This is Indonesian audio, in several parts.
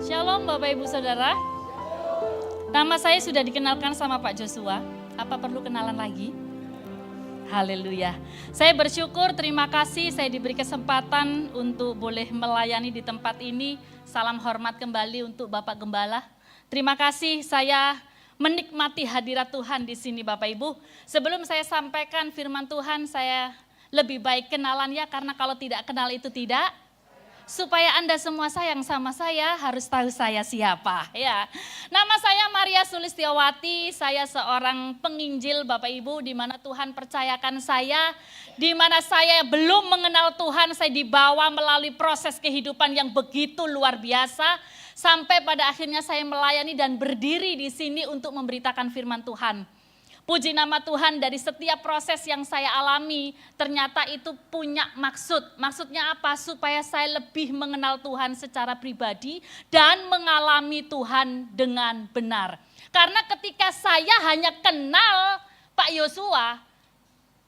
Shalom Bapak Ibu Saudara. Nama saya sudah dikenalkan sama Pak Joshua. Apa perlu kenalan lagi? Haleluya. Saya bersyukur, terima kasih saya diberi kesempatan untuk boleh melayani di tempat ini. Salam hormat kembali untuk Bapak Gembala. Terima kasih saya menikmati hadirat Tuhan di sini Bapak Ibu. Sebelum saya sampaikan firman Tuhan, saya lebih baik kenalan ya, karena kalau tidak kenal itu tidak. Supaya Anda semua sayang sama saya, harus tahu saya siapa ya. Nama saya Maria Sulistiawati, saya seorang penginjil Bapak Ibu, di mana Tuhan percayakan saya, di mana saya belum mengenal Tuhan, saya dibawa melalui proses kehidupan yang begitu luar biasa, sampai pada akhirnya saya melayani dan berdiri di sini untuk memberitakan firman Tuhan. Puji nama Tuhan, dari setiap proses yang saya alami, ternyata itu punya maksud. Maksudnya apa? Supaya saya lebih mengenal Tuhan secara pribadi dan mengalami Tuhan dengan benar. Karena ketika saya hanya kenal Pak Yosua,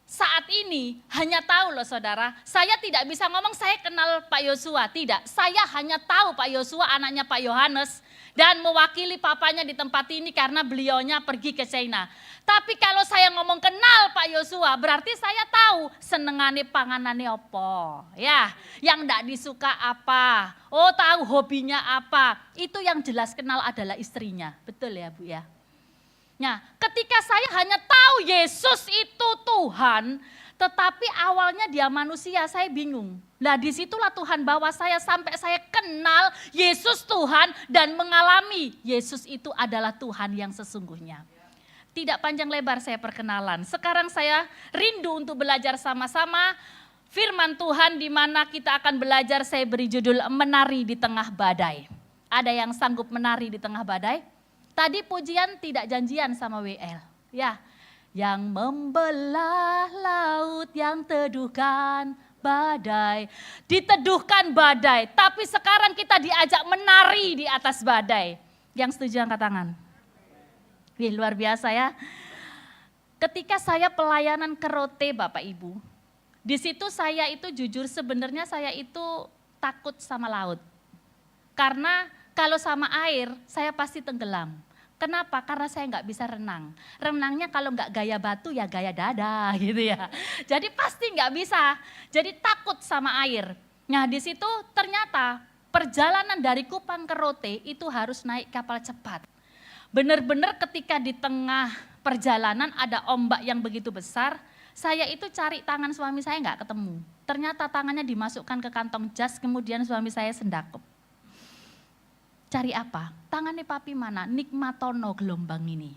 saat ini hanya tahu loh saudara, saya tidak bisa ngomong saya kenal Pak Yosua, tidak. Saya hanya tahu Pak Yosua anaknya Pak Yohanes dan mewakili papanya di tempat ini karena beliaunya pergi ke China. Tapi kalau saya ngomong kenal Pak Yosua, berarti saya tahu senengane panganane opo, ya, yang enggak disuka apa, oh tahu hobinya apa, itu yang jelas kenal adalah istrinya, betul ya Bu ya. Nah, ketika saya hanya tahu Yesus itu Tuhan, tetapi awalnya dia manusia, saya bingung. Nah disitulah Tuhan bawa saya sampai saya kenal Yesus Tuhan dan mengalami Yesus itu adalah Tuhan yang sesungguhnya. Tidak panjang lebar saya perkenalan. Sekarang saya rindu untuk belajar sama-sama firman Tuhan, di mana kita akan belajar, saya beri judul menari di tengah badai. Ada yang sanggup menari di tengah badai? Tadi pujian tidak janjian sama WL. Ya, yang membelah laut, yang teduhkan badai. Diteduhkan badai, tapi sekarang kita diajak menari di atas badai. Yang setuju angkat tangan. Wih, luar biasa ya. Ketika saya pelayanan ke Rote Bapak Ibu, di situ saya itu jujur sebenarnya saya itu takut sama laut. Karena kalau sama air saya pasti tenggelam. Kenapa? Karena saya nggak bisa renang. Renangnya kalau nggak gaya batu ya gaya dada gitu ya. Jadi pasti nggak bisa. Jadi takut sama air. Nah di situ ternyata perjalanan dari Kupang ke Rote itu harus naik kapal cepat. Benar-benar ketika di tengah perjalanan ada ombak yang begitu besar, saya itu cari tangan suami saya nggak ketemu. Ternyata tangannya dimasukkan ke kantong jas, kemudian suami saya sendakep. Cari apa? Tangannya papi mana? Nikmatono gelombang ini.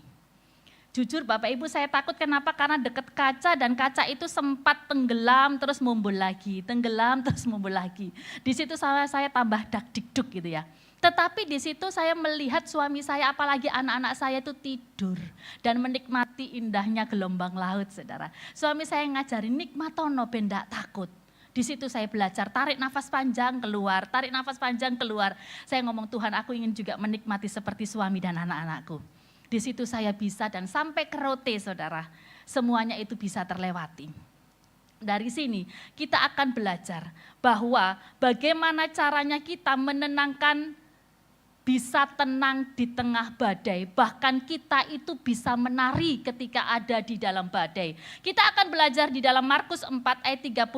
Jujur Bapak Ibu saya takut, kenapa? Karena deket kaca dan kaca itu sempat tenggelam terus mumbul lagi, tenggelam terus mumbul lagi. Di situ saya tambah dak-dikduk gitu ya. Tetapi di situ saya melihat suami saya, apalagi anak-anak saya itu tidur dan menikmati indahnya gelombang laut, saudara. Suami saya ngajarin nikmatono ben ndak takut. Di situ saya belajar tarik nafas panjang keluar, tarik nafas panjang keluar. Saya ngomong Tuhan, aku ingin juga menikmati seperti suami dan anak-anakku. Di situ saya bisa dan sampai ke Rote, saudara. Semuanya itu bisa terlewati. Dari sini kita akan belajar bahwa bagaimana caranya kita menenangkan, bisa tenang di tengah badai, bahkan kita itu bisa menari ketika ada di dalam badai. Kita akan belajar di dalam Markus 4 ayat 35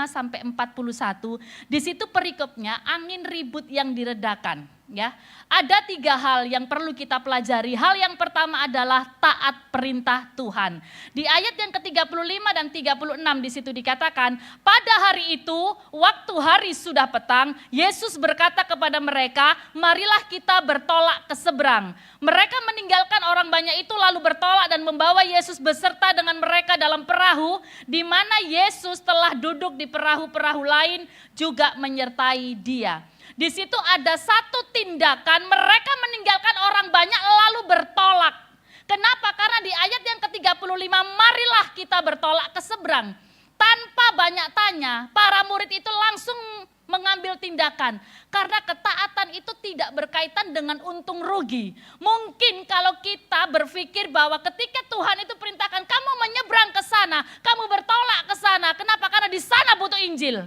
sampai 41. Di situ perikopnya angin ribut yang diredakan. Ya, ada 3 hal yang perlu kita pelajari. Hal yang pertama adalah taat perintah Tuhan. Di ayat yang ke-35 dan 36 di situ dikatakan, pada hari itu waktu hari sudah petang, Yesus berkata kepada mereka, marilah kita bertolak ke seberang. Mereka meninggalkan orang banyak itu lalu bertolak dan membawa Yesus beserta dengan mereka dalam perahu, di mana Yesus telah duduk di perahu-perahu lain juga menyertai dia. Di situ ada satu tindakan, mereka meninggalkan orang banyak lalu bertolak. Kenapa? Karena di ayat yang ke-35, marilah kita bertolak ke seberang. Tanpa banyak tanya, para murid itu langsung mengambil tindakan. Karena ketaatan itu tidak berkaitan dengan untung rugi. Mungkin kalau kita berpikir bahwa ketika Tuhan itu perintahkan kamu menyeberang ke sana, kamu bertolak ke sana. Kenapa? Karena di sana butuh Injil.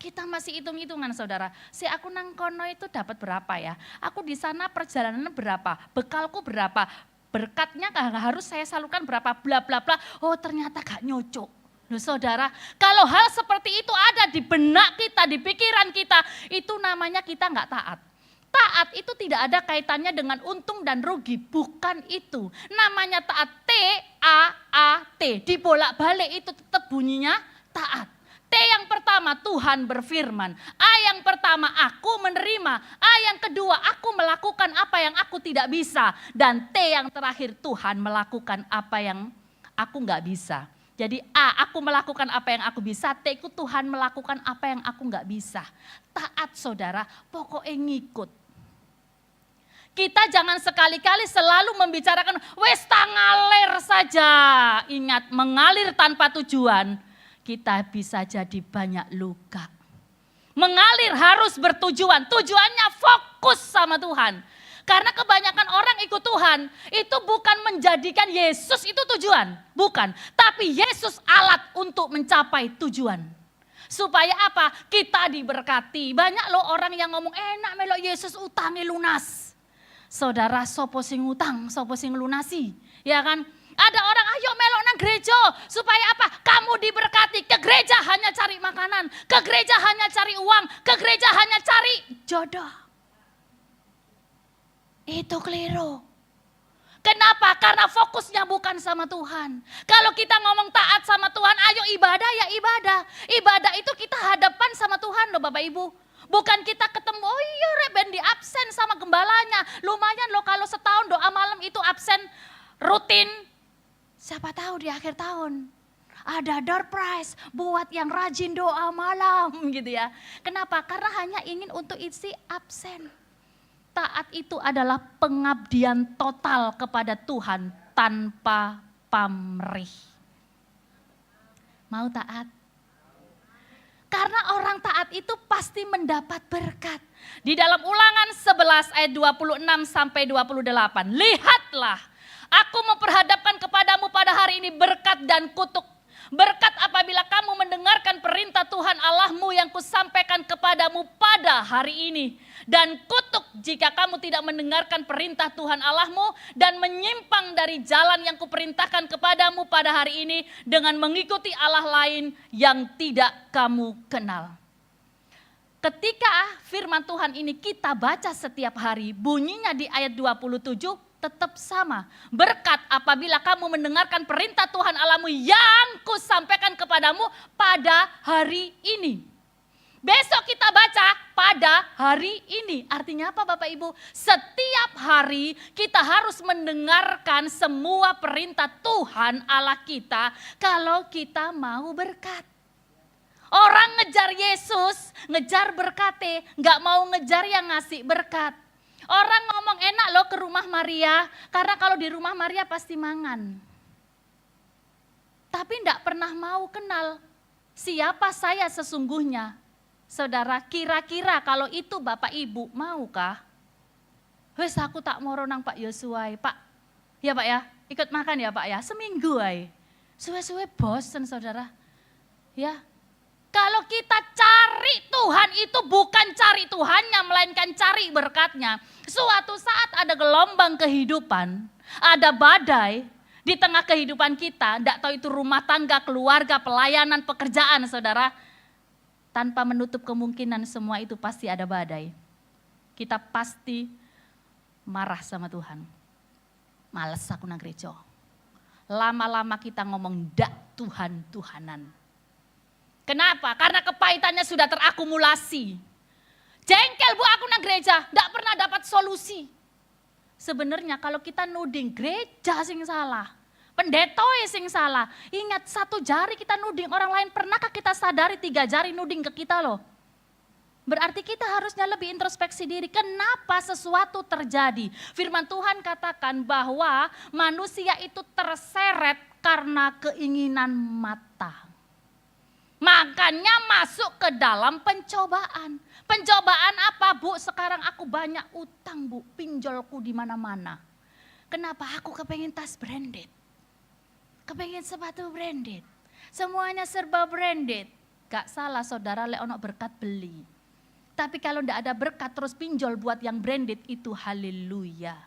Kita masih hitung-hitungan saudara. Si aku nang kono itu dapat berapa ya? Aku di sana perjalanan berapa? Bekalku berapa? Berkatnya harus saya salurkan berapa? Bla bla bla. Oh ternyata gak nyocok. Loh saudara, kalau hal seperti itu ada di benak kita, di pikiran kita, itu namanya kita gak taat. Taat itu tidak ada kaitannya dengan untung dan rugi, bukan itu. Namanya taat, T-A-A-T, dibolak-balik itu tetap bunyinya taat. T yang pertama Tuhan berfirman, A yang pertama aku menerima, A yang kedua aku melakukan apa yang aku tidak bisa, dan T yang terakhir Tuhan melakukan apa yang aku nggak bisa. Jadi A, aku melakukan apa yang aku bisa, T itu Tuhan melakukan apa yang aku nggak bisa. Taat saudara, pokoknya ngikut. Kita jangan sekali-kali selalu membicarakan, wes ngalir saja. Ingat, mengalir tanpa tujuan, kita bisa jadi banyak luka. Mengalir harus bertujuan, tujuannya fokus sama Tuhan. Karena kebanyakan orang ikut Tuhan, itu bukan menjadikan Yesus itu tujuan. Bukan, tapi Yesus alat untuk mencapai tujuan. Supaya apa? Kita diberkati. Banyak loh orang yang ngomong, enak melok Yesus utangi lunas. Saudara, sopo sing utang, sopo sing lunasi. Ya kan? Ada orang, ayo melok nang gereja. Supaya apa? Kamu diberkati. Ke gereja hanya cari makanan. Ke gereja hanya cari uang. Ke gereja hanya cari jodoh. Itu keliru. Kenapa? Karena fokusnya bukan sama Tuhan. Kalau kita ngomong taat sama Tuhan, ayo ibadah ya ibadah. Ibadah itu kita hadapan sama Tuhan loh Bapak Ibu. Bukan kita ketemu, oh iya Reben di absen sama gembalanya. Lumayan loh kalau setahun doa malam itu absen rutin. Siapa tahu di akhir tahun ada door prize buat yang rajin doa malam gitu ya. Kenapa? Karena hanya ingin untuk isi absen. Taat itu adalah pengabdian total kepada Tuhan tanpa pamrih. Mau taat? Karena orang taat itu pasti mendapat berkat. Di dalam Ulangan 11 ayat 26 sampai 28. Lihatlah, aku memperhadapkan kepadamu pada hari ini berkat dan kutuk. Berkat apabila kamu mendengarkan perintah Tuhan Allahmu yang kusampaikan kepadamu pada hari ini. Dan kutuk jika kamu tidak mendengarkan perintah Tuhan Allahmu dan menyimpang dari jalan yang kuperintahkan kepadamu pada hari ini dengan mengikuti Allah lain yang tidak kamu kenal. Ketika firman Tuhan ini kita baca setiap hari, bunyinya di ayat 27 tetap sama. Berkat apabila kamu mendengarkan perintah Tuhan Allahmu yang kusampaikan kepadamu pada hari ini. Besok kita baca pada hari ini. Artinya apa Bapak Ibu? Setiap hari kita harus mendengarkan semua perintah Tuhan Allah kita kalau kita mau berkat. Orang ngejar Yesus, ngejar berkatnya, gak mau ngejar yang ngasih berkat. Orang ngomong enak loh ke rumah Maria, karena kalau di rumah Maria pasti mangan. Tapi gak pernah mau kenal siapa saya sesungguhnya. Saudara, kira-kira kalau itu Bapak Ibu maukah? Wes aku tak mau nang Pak Yosua, Pak. Ya Pak ya, ikut makan ya Pak ya, seminggu ay. Suwe-suwe bosen saudara. Ya, kalau kita cari Tuhan itu bukan cari Tuhannya, melainkan cari berkatnya. Suatu saat ada gelombang kehidupan, ada badai di tengah kehidupan kita. Tidak tahu itu rumah tangga, keluarga, pelayanan, pekerjaan saudara. Tanpa menutup kemungkinan semua itu pasti ada badai. Kita pasti marah sama Tuhan. Males aku nang gereja. Lama-lama kita ngomong dak Tuhan, Tuhanan. Kenapa? Karena kepahitannya sudah terakumulasi. Jengkel bu aku nang gereja, ndak pernah dapat solusi. Sebenarnya kalau kita nuding gereja sing salah, pendeta sing salah. Ingat 1 jari kita nuding orang lain, pernahkah kita sadari 3 jari nuding ke kita loh? Berarti kita harusnya lebih introspeksi diri. Kenapa sesuatu terjadi? Firman Tuhan katakan bahwa manusia itu terseret karena keinginan mata. Makanya masuk ke dalam pencobaan. Pencobaan apa bu? Sekarang aku banyak utang bu, pinjolku di mana-mana. Kenapa? Aku kepengen tas branded. Kepengen sepatu branded. Semuanya serba branded. Gak salah saudara, lek ono berkat beli. Tapi kalau ndak ada berkat terus pinjol buat yang branded, itu haleluya.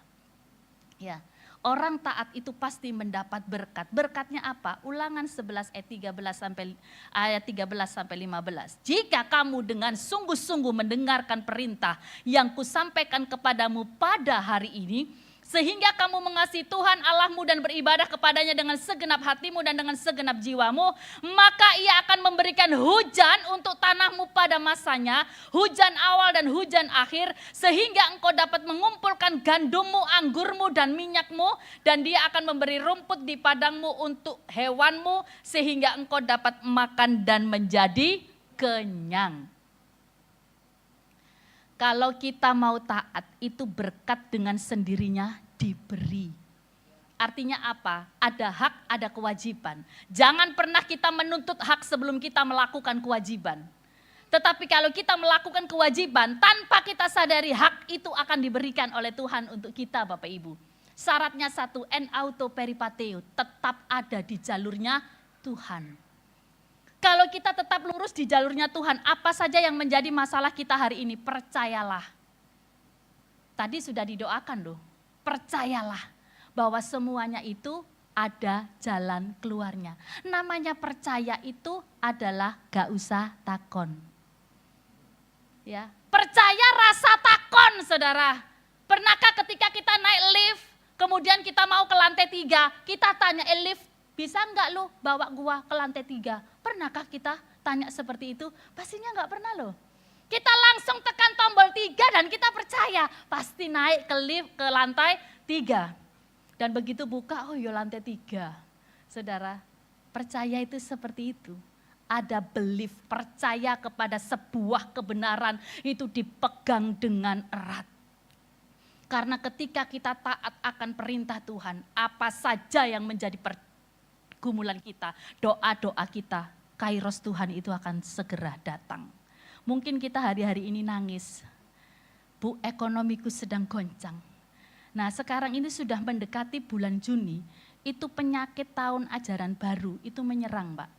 Ya, orang taat itu pasti mendapat berkat. Berkatnya apa? Ulangan 11 ayat 13 sampai 15. Jika kamu dengan sungguh-sungguh mendengarkan perintah yang kusampaikan kepadamu pada hari ini, sehingga kamu mengasihi Tuhan Allahmu dan beribadah kepadanya dengan segenap hatimu dan dengan segenap jiwamu, maka Ia akan memberikan hujan untuk tanahmu pada masanya, hujan awal dan hujan akhir, sehingga engkau dapat mengumpulkan gandummu, anggurmu dan minyakmu, dan Dia akan memberi rumput di padangmu untuk hewanmu, sehingga engkau dapat makan dan menjadi kenyang. Kalau kita mau taat, itu berkat dengan sendirinya diberi. Artinya apa? Ada hak, ada kewajiban. Jangan pernah kita menuntut hak sebelum kita melakukan kewajiban. Tetapi kalau kita melakukan kewajiban, tanpa kita sadari hak itu akan diberikan oleh Tuhan untuk kita Bapak Ibu. Syaratnya satu, en auto peripateo, tetap ada di jalurnya Tuhan. Kalau kita tetap lurus di jalurnya Tuhan, apa saja yang menjadi masalah kita hari ini, percayalah. Tadi sudah didoakan loh, percayalah bahwa semuanya itu ada jalan keluarnya. Namanya percaya itu adalah gak usah takon. Ya, percaya rasa takon saudara. Pernahkah ketika kita naik lift, kemudian kita mau ke lantai 3, kita tanya lift, bisa enggak lu bawa gua ke lantai 3? Pernahkah kita tanya seperti itu? Pastinya enggak pernah loh. Kita langsung tekan tombol 3 dan kita percaya pasti naik ke lift ke lantai 3. Dan begitu buka, oh ya lantai 3. Saudara, percaya itu seperti itu. Ada belief, percaya kepada sebuah kebenaran itu dipegang dengan erat. Karena ketika kita taat akan perintah Tuhan, apa saja yang menjadi pergumulan kita, doa-doa kita, kairos Tuhan itu akan segera datang. Mungkin kita hari-hari ini nangis, Bu, ekonomiku sedang goncang. Nah sekarang ini sudah mendekati bulan Juni, itu penyakit tahun ajaran baru, itu menyerang Pak.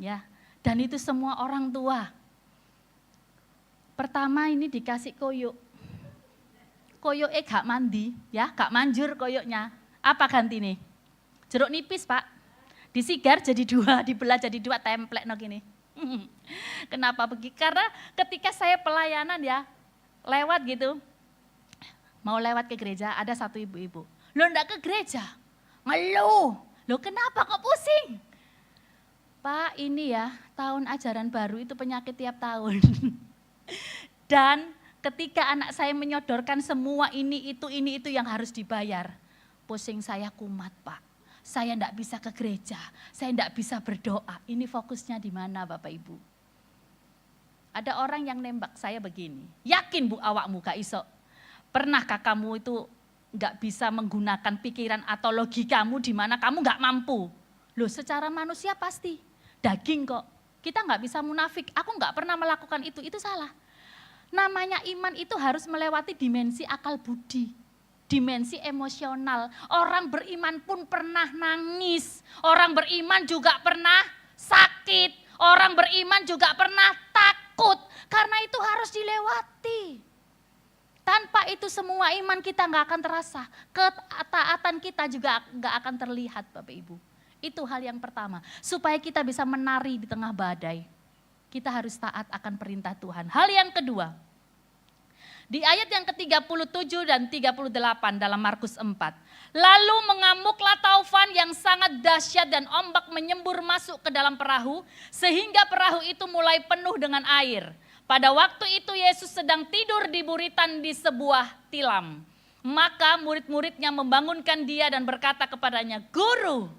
Ya, dan itu semua orang tua. Pertama ini dikasih koyok. Koyoknya gak mandi, ya gak manjur koyoknya. Apa ganti nih? Jeruk nipis Pak, disigar jadi 2, dibelah jadi 2, template no gini. Kenapa begitu? Karena ketika saya pelayanan ya, lewat gitu, mau lewat ke gereja, ada satu ibu-ibu. Lo enggak ke gereja? Ngeluh, lo kenapa kok pusing? Pak ini ya, tahun ajaran baru itu penyakit tiap tahun. Dan ketika anak saya menyodorkan semua ini itu yang harus dibayar. Pusing saya kumat Pak. Saya enggak bisa ke gereja, saya enggak bisa berdoa. Ini fokusnya di mana Bapak Ibu? Ada orang yang nembak saya begini, yakin Bu awakmu gak iso? Pernahkah kamu itu enggak bisa menggunakan pikiran atau logikamu di mana kamu enggak mampu? Loh secara manusia pasti, daging kok. Kita enggak bisa munafik, aku enggak pernah melakukan itu salah. Namanya iman itu harus melewati dimensi akal budi. Dimensi emosional. Orang beriman pun pernah nangis. Orang beriman juga pernah sakit. Orang beriman juga pernah takut. Karena itu harus dilewati. Tanpa itu semua iman kita gak akan terasa. Ketaatan kita juga gak akan terlihat Bapak Ibu. Itu hal yang pertama. Supaya kita bisa menari di tengah badai. Kita harus taat akan perintah Tuhan. Hal yang kedua. Di ayat yang ke-37 dan 38 dalam Markus 4. Lalu mengamuklah taufan yang sangat dahsyat dan ombak menyembur masuk ke dalam perahu. Sehingga perahu itu mulai penuh dengan air. Pada waktu itu Yesus sedang tidur di buritan di sebuah tilam. Maka murid-muridnya membangunkan dia dan berkata kepadanya, Guru,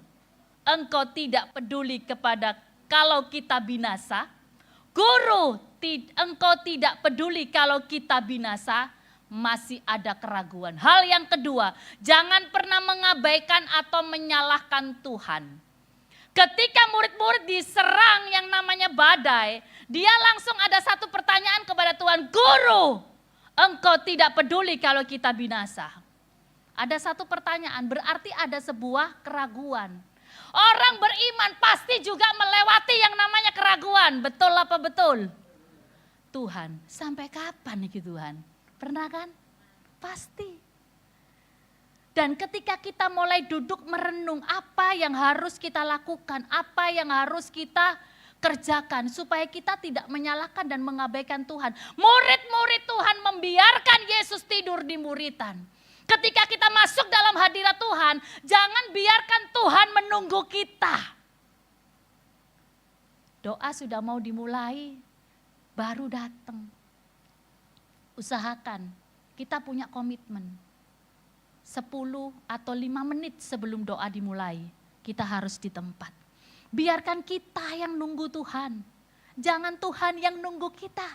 engkau tidak peduli kepada kalau kita binasa? Guru, engkau tidak peduli kalau kita binasa? Masih ada keraguan. Hal yang kedua, jangan pernah mengabaikan atau menyalahkan Tuhan. Ketika murid-murid diserang yang namanya badai, dia langsung ada satu pertanyaan kepada Tuhan, Guru, engkau tidak peduli kalau kita binasa? Ada satu pertanyaan, berarti ada sebuah keraguan. Orang beriman pasti juga melewati yang namanya keraguan. Betul apa betul? Tuhan, sampai kapan nih Tuhan? Pernah kan? Pasti. Dan ketika kita mulai duduk merenung apa yang harus kita lakukan, apa yang harus kita kerjakan supaya kita tidak menyalahkan dan mengabaikan Tuhan. Murid-murid Tuhan membiarkan Yesus tidur di muritan. Ketika kita masuk dalam hadirat Tuhan, jangan biarkan Tuhan menunggu kita. Doa sudah mau dimulai, baru datang. Usahakan, kita punya komitmen. 10 atau 5 menit sebelum doa dimulai, kita harus di tempat. Biarkan kita yang nunggu Tuhan. Jangan Tuhan yang nunggu kita.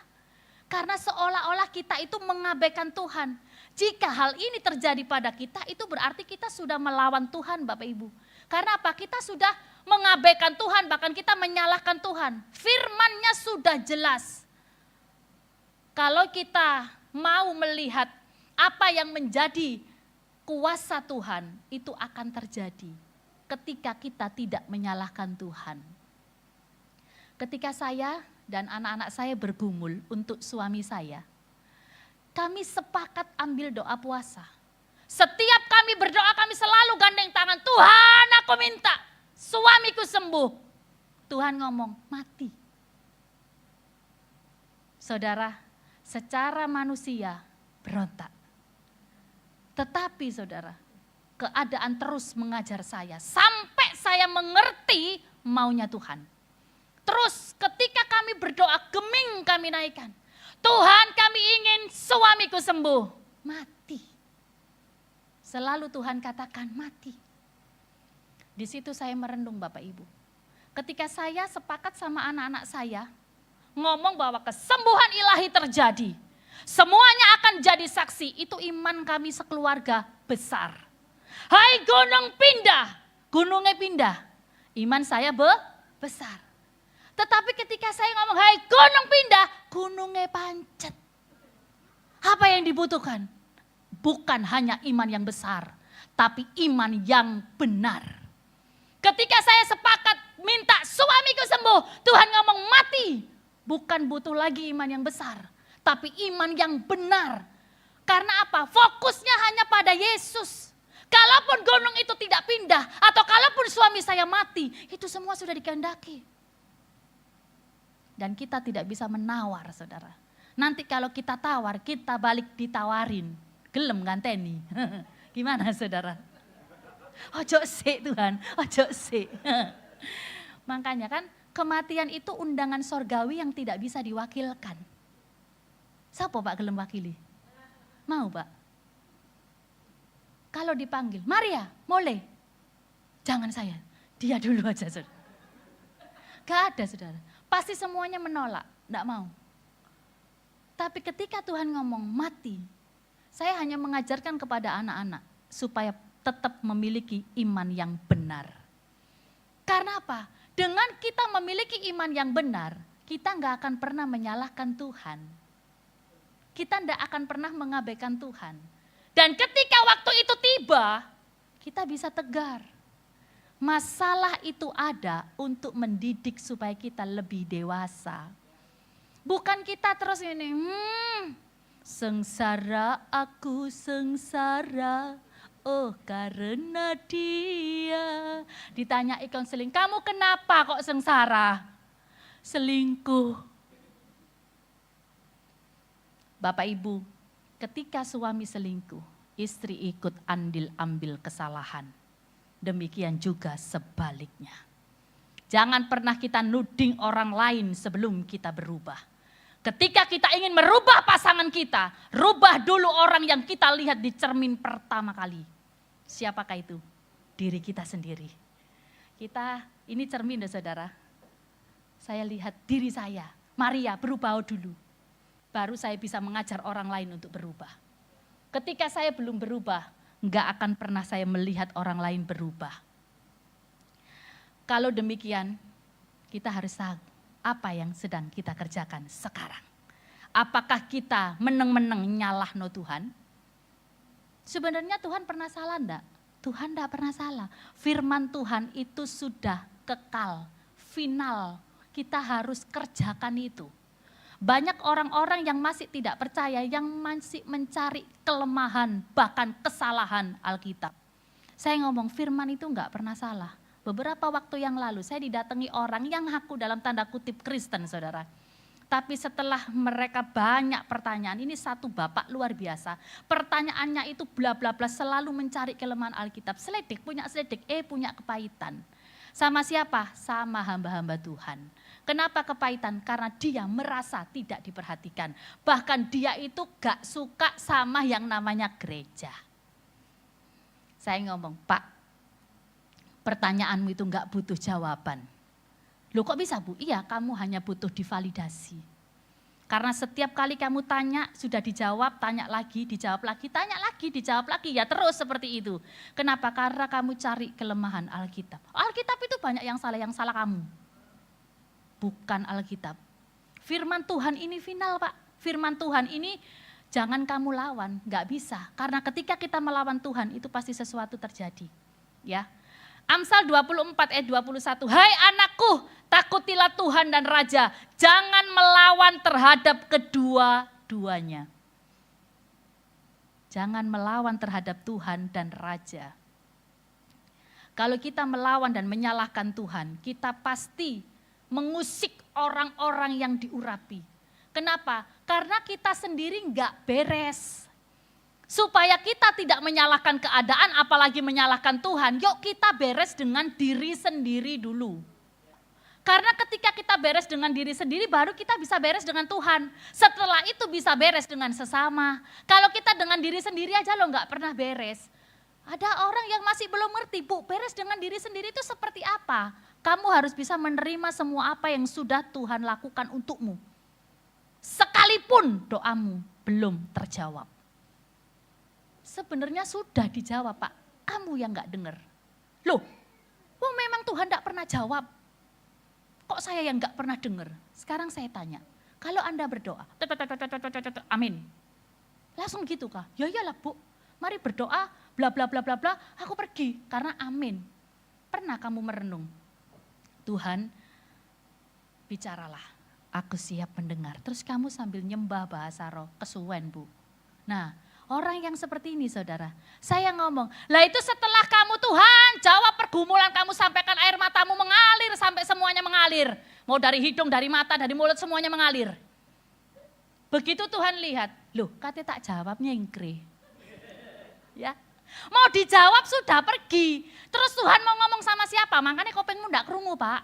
Karena seolah-olah kita itu mengabaikan Tuhan. Jika hal ini terjadi pada kita, itu berarti kita sudah melawan Tuhan Bapak Ibu. Karena apa? Kita sudah mengabaikan Tuhan, bahkan kita menyalahkan Tuhan. Firman-Nya sudah jelas. Kalau kita mau melihat apa yang menjadi kuasa Tuhan, itu akan terjadi ketika kita tidak menyalahkan Tuhan. Ketika saya dan anak-anak saya bergumul untuk suami saya, kami sepakat ambil doa puasa. Setiap kami berdoa, kami selalu gandeng tangan. Tuhan, aku minta suamiku sembuh. Tuhan ngomong, mati. Saudara, secara manusia berontak. Tetapi saudara, keadaan terus mengajar saya. Sampai saya mengerti maunya Tuhan. Terus ketika kami berdoa, geming kami naikkan. Tuhan, kami ingin suamiku sembuh. Mati. Selalu Tuhan katakan mati. Di situ saya merenung Bapak Ibu. Ketika saya sepakat sama anak-anak saya, ngomong bahwa kesembuhan ilahi terjadi. Semuanya akan jadi saksi. Itu iman kami sekeluarga besar. Hai gunung pindah. Gunungnya pindah. Iman saya besar. Tetapi ketika saya ngomong, hai gunung pindah, gunungnya pancet. Apa yang dibutuhkan? Bukan hanya iman yang besar, tapi iman yang benar. Ketika saya sepakat minta suamiku sembuh, Tuhan ngomong mati. Bukan butuh lagi iman yang besar, tapi iman yang benar. Karena apa? Fokusnya hanya pada Yesus. Kalaupun gunung itu tidak pindah, atau kalaupun suami saya mati, itu semua sudah dikehendaki. Dan kita tidak bisa menawar saudara. Nanti kalau kita tawar, kita balik ditawarin. Gelem nganteni. Gimana saudara? Ojo sik Tuhan, ojo sik. Makanya kan kematian itu undangan sorgawi yang tidak bisa diwakilkan. Siapa Pak gelem wakili? Mau Pak? Kalau dipanggil, Maria, boleh. Jangan saya, dia dulu aja saudara. Gak ada saudara. Pasti semuanya menolak, enggak mau. Tapi ketika Tuhan ngomong mati, saya hanya mengajarkan kepada anak-anak supaya tetap memiliki iman yang benar. Karena apa? Dengan kita memiliki iman yang benar, kita enggak akan pernah menyalahkan Tuhan. Kita enggak akan pernah mengabaikan Tuhan. Dan ketika waktu itu tiba, kita bisa tegar. Masalah itu ada untuk mendidik supaya kita lebih dewasa. Bukan kita terus ini, sengsara aku sengsara, oh karena dia. Ditanya konseling, kamu kenapa kok sengsara? Selingkuh. Bapak Ibu, ketika suami selingkuh, istri ikut andil ambil kesalahan. Demikian juga sebaliknya. Jangan pernah kita nuding orang lain sebelum kita berubah. Ketika kita ingin merubah pasangan kita, rubah dulu orang yang kita lihat di cermin pertama kali. Siapakah itu? Diri kita sendiri. Kita, ini cermin saudara. Saya lihat diri saya, Maria berubah dulu. Baru saya bisa mengajar orang lain untuk berubah. Ketika saya belum berubah, enggak akan pernah saya melihat orang lain berubah. Kalau demikian, kita harus tahu apa yang sedang kita kerjakan sekarang. Apakah kita meneng-meneng nyalah no Tuhan? Sebenarnya Tuhan pernah salah enggak? Tuhan tidak pernah salah. Firman Tuhan itu sudah kekal, final. Kita harus kerjakan itu. Banyak orang-orang yang masih tidak percaya, yang masih mencari kelemahan, bahkan kesalahan Alkitab. Saya ngomong firman itu enggak pernah salah. Beberapa waktu yang lalu saya didatangi orang yang ngaku dalam tanda kutip Kristen, saudara. Tapi setelah mereka banyak pertanyaan, ini satu bapak luar biasa. Pertanyaannya itu bla bla bla, selalu mencari kelemahan Alkitab. Seledik, punya kepahitan. Sama siapa? Sama hamba-hamba Tuhan. Kenapa kepahitan? Karena dia merasa tidak diperhatikan. Bahkan dia itu gak suka sama yang namanya gereja. Saya ngomong, Pak, pertanyaanmu itu gak butuh jawaban. Loh kok bisa Bu? Iya, kamu hanya butuh divalidasi. Karena setiap kali kamu tanya, sudah dijawab, tanya lagi, dijawab lagi, tanya lagi, dijawab lagi. Ya terus seperti itu. Kenapa? Karena kamu cari kelemahan Alkitab. Alkitab itu banyak yang salah kamu. Bukan Alkitab. Firman Tuhan ini final Pak. Firman Tuhan ini jangan kamu lawan, gak bisa. Karena ketika kita melawan Tuhan, itu pasti sesuatu terjadi. Ya. Amsal 24 ayat 21, hai anakku, takutilah Tuhan dan Raja, jangan melawan terhadap kedua-duanya. Jangan melawan terhadap Tuhan dan Raja. Kalau kita melawan dan menyalahkan Tuhan, kita pasti mengusik orang-orang yang diurapi. Kenapa? Karena kita sendiri enggak beres. Supaya kita tidak menyalahkan keadaan, apalagi menyalahkan Tuhan, yuk kita beres dengan diri sendiri dulu. Karena ketika kita beres dengan diri sendiri, baru kita bisa beres dengan Tuhan. Setelah itu bisa beres dengan sesama. Kalau kita dengan diri sendiri aja loh gak pernah beres. Ada orang yang masih belum ngerti, Bu, beres dengan diri sendiri itu seperti apa? Kamu harus bisa menerima semua apa yang sudah Tuhan lakukan untukmu. Sekalipun doamu belum terjawab. Sebenarnya sudah dijawab Pak, kamu yang gak dengar. Loh, memang Tuhan gak pernah jawab. Kok saya yang gak pernah dengar? Sekarang saya tanya, kalau Anda berdoa, amin. Langsung gitu kah? Ya iyalah Bu, mari berdoa, bla bla bla bla bla, aku pergi karena amin. Pernah kamu merenung, Tuhan bicaralah, aku siap mendengar. Terus kamu sambil nyembah bahasa roh, kesuwen Bu. Nah, orang yang seperti ini saudara, saya ngomong, lah itu setelah kamu Tuhan jawab pergumulan kamu, sampaikan air matamu mengalir sampai semuanya mengalir. Mau dari hidung, dari mata, dari mulut semuanya mengalir. Begitu Tuhan lihat, loh katanya tak jawabnya ingkri. Ya, mau dijawab sudah pergi. Terus Tuhan mau ngomong sama siapa? Makanya kopengmu enggak kerungu Pak.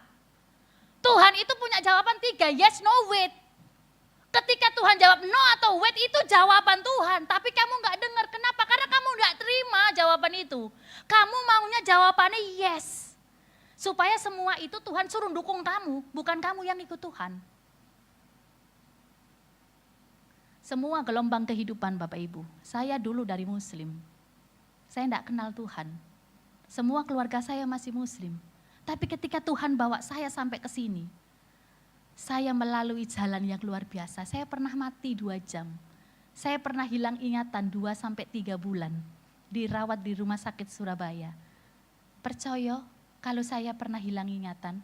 Tuhan itu punya jawaban 3, yes, no, wait. Ketika Tuhan jawab no atau wait itu jawaban Tuhan. Tapi kamu gak dengar. Kenapa? Karena kamu gak terima jawaban itu. Kamu maunya jawabannya yes. Supaya semua itu Tuhan suruh dukung kamu. Bukan kamu yang ikut Tuhan. Semua gelombang kehidupan Bapak Ibu. Saya dulu dari Muslim. Saya gak kenal Tuhan. Semua keluarga saya masih Muslim. Tapi ketika Tuhan bawa saya sampai ke sini, saya melalui jalan yang luar biasa. Saya pernah mati 2 jam. Saya pernah hilang ingatan 2-3 bulan. Dirawat di rumah sakit Surabaya. Percaya kalau saya pernah hilang ingatan?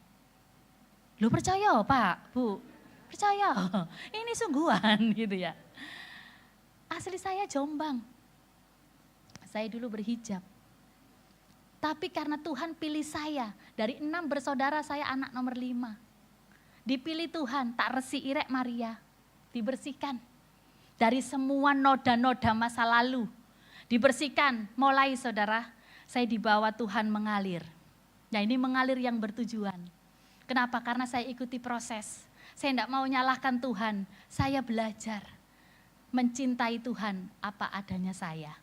Lu percaya Pak, Bu? Percaya? Ini sungguhan gitu ya. Asli saya Jombang. Saya dulu berhijab. Tapi karena Tuhan pilih saya. Dari 6 bersaudara saya anak nomor 5. Dipilih Tuhan, tak resi irek Maria, dibersihkan dari semua noda-noda masa lalu. Dibersihkan, mulai saudara, saya dibawa Tuhan mengalir. Nah ini mengalir yang bertujuan. Kenapa? Karena saya ikuti proses. Saya tidak mau nyalahkan Tuhan, saya belajar mencintai Tuhan apa adanya saya.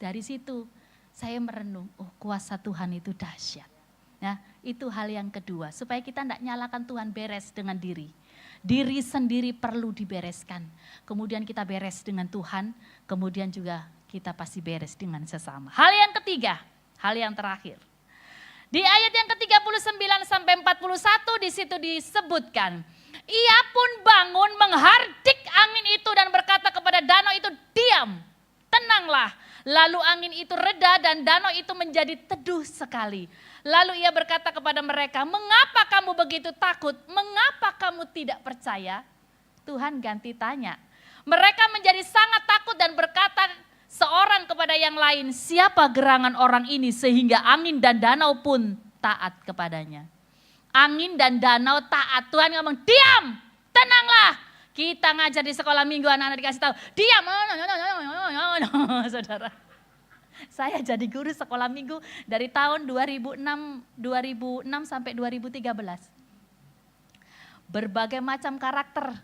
Dari situ saya merenung, oh kuasa Tuhan itu dahsyat. Nah, itu hal yang kedua, supaya kita tidak nyalakan Tuhan, beres dengan diri. Diri sendiri perlu dibereskan. Kemudian kita beres dengan Tuhan, kemudian juga kita pasti beres dengan sesama. Hal yang ketiga, hal yang terakhir. Di ayat yang ke-39 sampai 41 di situ disebutkan, ia pun bangun menghardik angin itu dan berkata kepada danau itu, diam, tenanglah. Lalu angin itu reda dan danau itu menjadi teduh sekali. Lalu ia berkata kepada mereka, mengapa kamu begitu takut? Mengapa kamu tidak percaya? Tuhan ganti tanya. Mereka menjadi sangat takut dan berkata seorang kepada yang lain, siapa gerangan orang ini sehingga angin dan danau pun taat kepadanya. Angin dan danau taat. Tuhan ngomong, diam, tenanglah. Kita ngajar di sekolah minggu, anak-anak dikasih tahu, diam. Saudara, saya jadi guru sekolah minggu dari tahun 2006 sampai 2013. Berbagai macam karakter.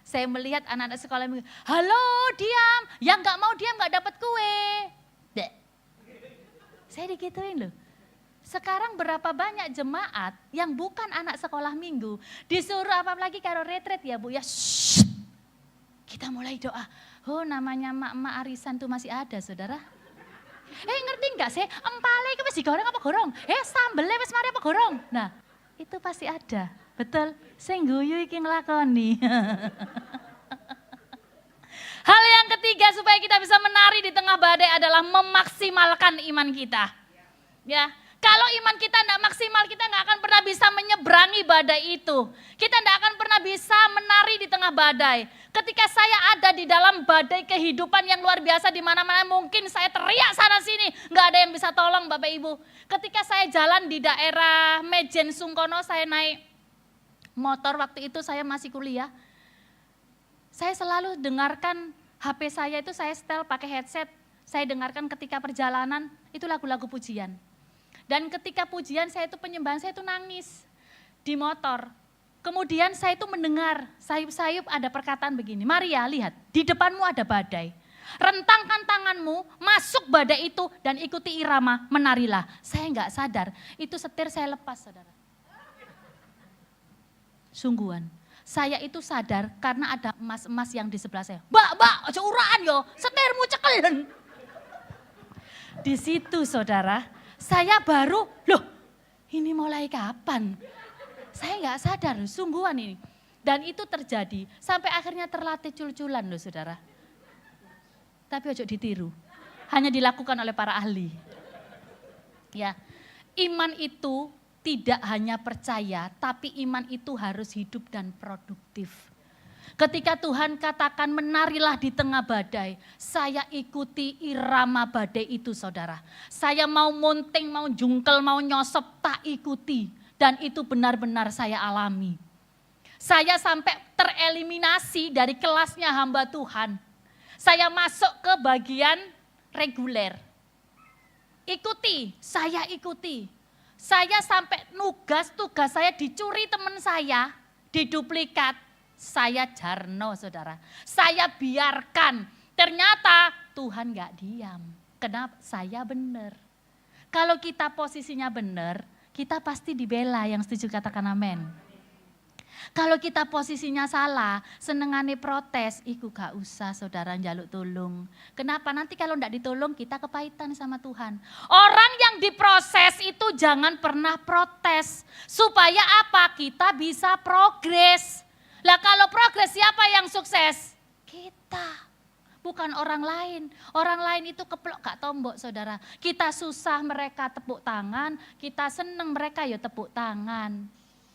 Saya melihat anak-anak sekolah minggu, halo diam, yang gak mau diam gak dapat kue. Dek. Saya digituin loh. Sekarang berapa banyak jemaat yang bukan anak sekolah minggu, disuruh apalagi kalau retret ya Bu ya, shh, kita mulai doa. Oh namanya mak-mak arisan tuh masih ada saudara. Ngerti enggak sih, empale itu masih goreng apa gorong? Sambelnya wis mari apa gorong? Nah itu pasti ada, betul. Sing guyu iki nglakoni. Hal yang ketiga supaya kita bisa menari di tengah badai adalah memaksimalkan iman kita. Ya. Kalau iman kita tidak maksimal, kita nggak akan pernah bisa menyeberangi badai itu. Kita tidak akan pernah bisa menari di tengah badai. Ketika saya ada di dalam badai kehidupan yang luar biasa, di mana-mana mungkin saya teriak sana sini, nggak ada yang bisa tolong Bapak Ibu. Ketika saya jalan di daerah Mejen Sungkono, saya naik motor waktu itu saya masih kuliah. Saya selalu dengarkan HP saya itu saya setel pakai headset. Saya dengarkan ketika perjalanan itu lagu-lagu pujian. Dan ketika pujian saya itu penyembahan saya itu nangis di motor. Kemudian saya itu mendengar sayup-sayup ada perkataan begini. Maria lihat di depanmu ada badai. Rentangkan tanganmu masuk badai itu dan ikuti irama menarilah. Saya enggak sadar itu setir saya lepas saudara. Sungguhan. Saya itu sadar karena ada emas-emas yang di sebelah saya. Mbak, aja uraan yo, setirmu cekelen. Di situ saudara. Saya baru, loh ini mulai kapan? Saya nggak sadar, sungguhan ini. Dan itu terjadi sampai akhirnya terlatih cul-culan loh saudara. Tapi ojo ditiru, hanya dilakukan oleh para ahli. Ya, iman itu tidak hanya percaya, tapi iman itu harus hidup dan produktif. Ketika Tuhan katakan menarilah di tengah badai, saya ikuti irama badai itu saudara. Saya mau munting, mau jungkel, mau nyosop, tak ikuti. Dan itu benar-benar saya alami. Saya sampai tereliminasi dari kelasnya hamba Tuhan. Saya masuk ke bagian reguler. Ikuti, saya ikuti. Saya sampai tugas saya dicuri teman saya, diduplikat. Saya jarno saudara, saya biarkan. Ternyata Tuhan gak diam. Kenapa? Saya benar. Kalau kita posisinya benar, kita pasti dibela. Yang setuju katakan amin. Kalau kita posisinya salah, senengane protes, iku gak usah saudara njaluk tolong. Kenapa? Nanti kalau enggak ditolong kita kepahitan sama Tuhan. Orang yang diproses itu jangan pernah protes. Supaya apa? Kita bisa progres. Lah kalau progres siapa yang sukses? Kita. Bukan orang lain. Orang lain itu keplok gak tombok saudara. Kita susah mereka tepuk tangan, kita seneng mereka ya tepuk tangan.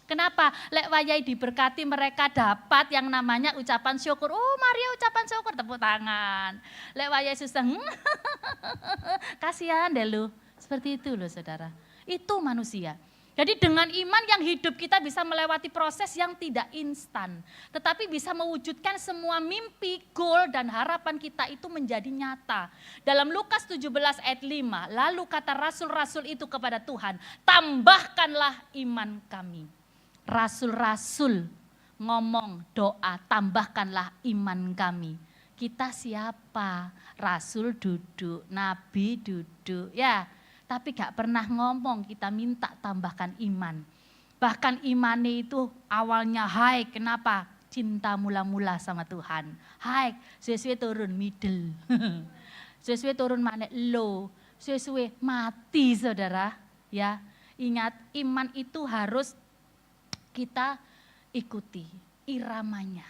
Kenapa? Lek wayai diberkati mereka dapat yang namanya ucapan syukur. Oh Maria ucapan syukur tepuk tangan. Lek wayai susah, kasihan deh lu. Seperti itu loh saudara. Itu manusia. Jadi dengan iman yang hidup kita bisa melewati proses yang tidak instan. Tetapi bisa mewujudkan semua mimpi, goal dan harapan kita itu menjadi nyata. Dalam Lukas 17 ayat 5, lalu kata rasul-rasul itu kepada Tuhan, tambahkanlah iman kami. Rasul-rasul ngomong doa, tambahkanlah iman kami. Kita siapa? Rasul duduk, nabi duduk, ya. Tapi gak pernah ngomong kita minta tambahkan iman. Bahkan imannya itu awalnya high, kenapa? Cinta mula-mula sama Tuhan. High, sesuai turun middle. Sesuai turun mana low, sesuai mati saudara. Ya, ingat iman itu harus kita ikuti iramanya.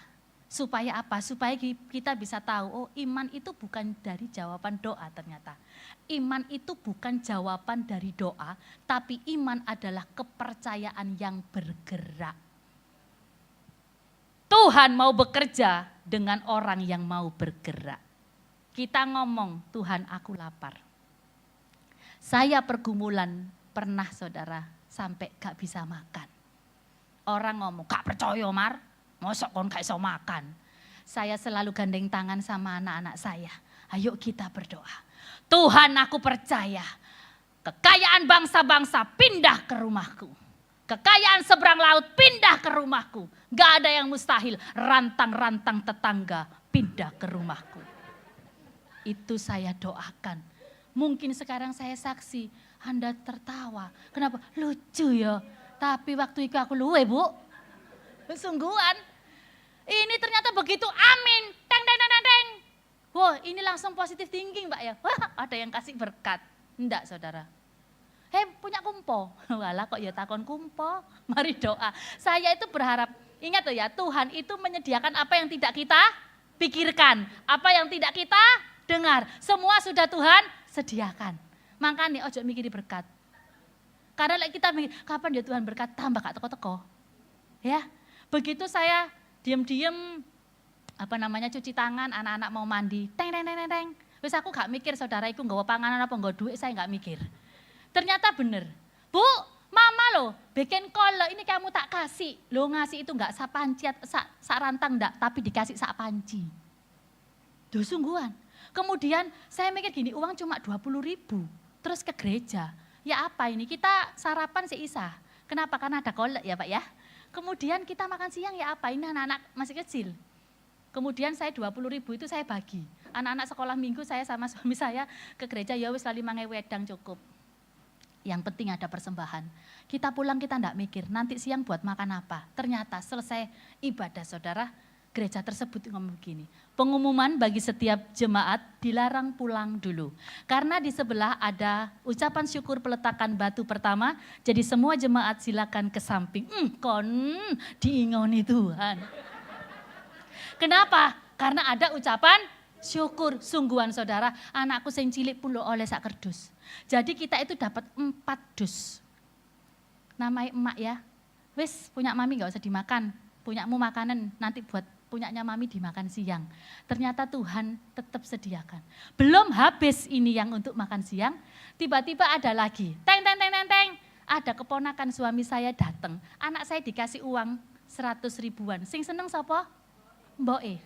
Supaya apa? Supaya kita bisa tahu, oh iman itu bukan dari jawaban doa ternyata. Iman itu bukan jawaban dari doa, tapi iman adalah kepercayaan yang bergerak. Tuhan mau bekerja dengan orang yang mau bergerak. Kita ngomong, Tuhan aku lapar. Saya pergumulan pernah saudara, sampai gak bisa makan. Orang ngomong, gak percaya Mar, mosok kon gak bisa makan. Saya selalu gandeng tangan sama anak-anak saya. Ayo kita berdoa. Tuhan aku percaya, kekayaan bangsa-bangsa pindah ke rumahku. Kekayaan seberang laut pindah ke rumahku. Gak ada yang mustahil, rantang-rantang tetangga pindah ke rumahku. Itu saya doakan. Mungkin sekarang saya saksi, Anda tertawa. Kenapa? Lucu ya. Tapi waktu itu aku luwe Bu. Sungguhan. Ini ternyata begitu amin. Teng, teng, teng, teng, teng. Wah ini langsung positif thinking Mbak ya. Wah ada yang kasih berkat. Enggak saudara. Punya kumpo. Walah kok ya takon kumpo. Mari doa. Saya itu berharap, ingat loh ya, Tuhan itu menyediakan apa yang tidak kita pikirkan. Apa yang tidak kita dengar. Semua sudah Tuhan sediakan. Makanya ojo mikiri berkat. Karena kita mikir, kapan ya Tuhan berkat tambah gak teko-teko. Ya, begitu saya diam-diam cuci tangan, anak-anak mau mandi, teng teng teng teng. Wis aku gak mikir saudara iku nggawa panganan apa nggawa duit, saya gak mikir. Ternyata bener. Bu, mama loh bikin kolak ini kamu tak kasih. Lo ngasih itu gak sak panci, sak rantang enggak, tapi dikasih sak panci. Duh sungguhan. Kemudian saya mikir gini, uang cuma 20.000, terus ke gereja. Ya apa ini, kita sarapan seisa. Kenapa? Karena ada kolak ya Pak ya. Kemudian kita makan siang ya apa, ini anak-anak masih kecil. Kemudian saya 20.000 itu saya bagi. Anak-anak sekolah minggu saya sama suami saya ke gereja, ya wis 5.000 wedang cukup. Yang penting ada persembahan. Kita pulang kita enggak mikir, nanti siang buat makan apa. Ternyata selesai ibadah saudara, gereja tersebut ngomong begini. Pengumuman bagi setiap jemaat dilarang pulang dulu. Karena di sebelah ada ucapan syukur peletakan batu pertama, jadi semua jemaat silakan ke samping. Kon diingoni Tuhan. Kenapa? Karena ada ucapan syukur. Sungguhan saudara, anakku sing cilik pun lo oleh sak kerdus. Jadi kita itu dapat 4 dus. Namanya emak ya. Wis punya mami gak usah dimakan. Punyamu makanan nanti buat punyanya mami dimakan siang. Ternyata Tuhan tetap sediakan. Belum habis ini yang untuk makan siang. Tiba-tiba ada lagi. Teng teng teng teng teng. Ada keponakan suami saya datang. Anak saya dikasih uang 100 ribuan. Sing seneng sapa? Mboke.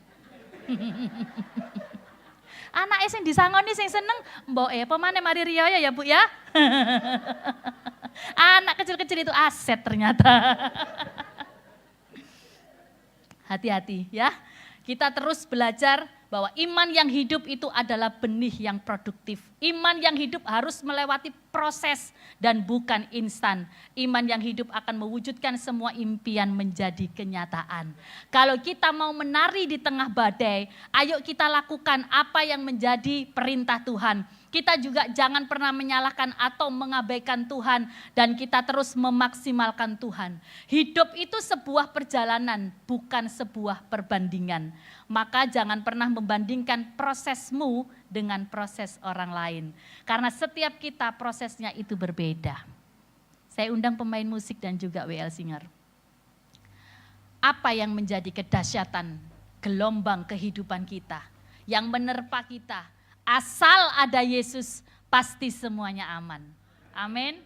Anake sing disangoni sing seneng mboke. Pemane mari riya ya Bu ya. Anak kecil-kecil itu aset ternyata. Hati-hati ya. Kita terus belajar bahwa iman yang hidup itu adalah benih yang produktif. Iman yang hidup harus melewati proses dan bukan instan. Iman yang hidup akan mewujudkan semua impian menjadi kenyataan. Kalau kita mau menari di tengah badai, ayo kita lakukan apa yang menjadi perintah Tuhan. Kita juga jangan pernah menyalahkan atau mengabaikan Tuhan dan kita terus memaksimalkan Tuhan. Hidup itu sebuah perjalanan, bukan sebuah perbandingan. Maka jangan pernah membandingkan prosesmu dengan proses orang lain. Karena setiap kita prosesnya itu berbeda. Saya undang pemain musik dan juga WL Singer. Apa yang menjadi kedahsyatan gelombang kehidupan kita yang menerpa kita? Asal ada Yesus, pasti semuanya aman. Amin.